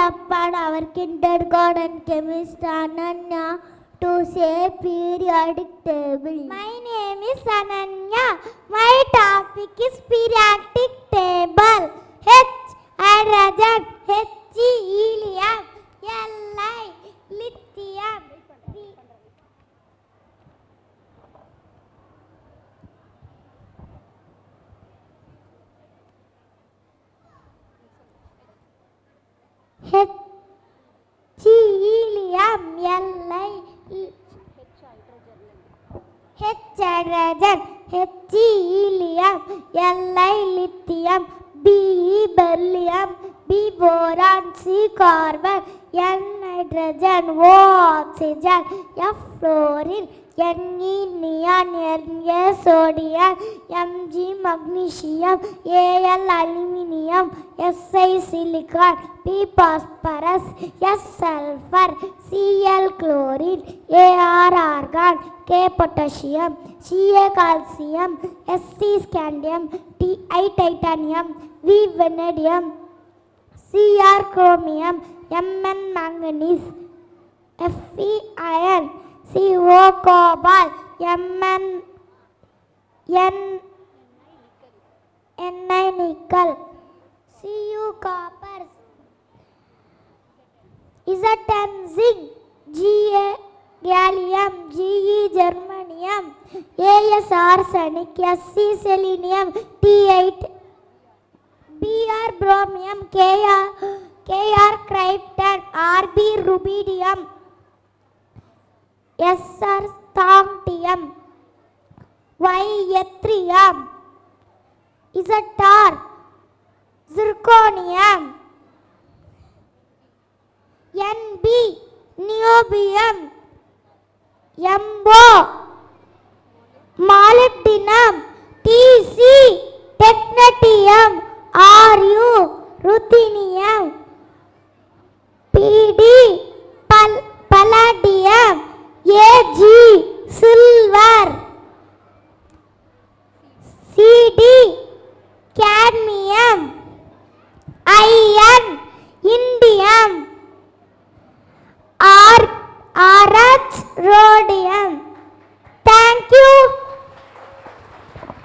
up and our kindergarten chemist Ananya to say periodic table. My name is Ananya. My topic is periodic table. H hydrogen, H helium, Li lithium. H helium, H hydrogen, H helium, Li lithium, B beryllium, B boron, C carbon, N nitrogen, O oxygen, F fluorine, Ne neon, Na sodium, Mg magnesium, Al aluminium, Si silicon, P phosphorus, S sulfur, Cl chlorine, Ar argon, K potassium, Ca calcium, Sc scandium, Ti titanium, V vanadium, Cr chromium, Mn manganese, Fe iron, Co cobalt, Mn Ni nickel, Cu copper, Zn zinc, Ga gallium, Ge germanium, As arsenic, Sc selenium, T8 Br bromium, Kr krypton, Rb rubidium, Sr strontium, Y yttrium, Zr zirconium, Nb niobium, Mo molybdenum,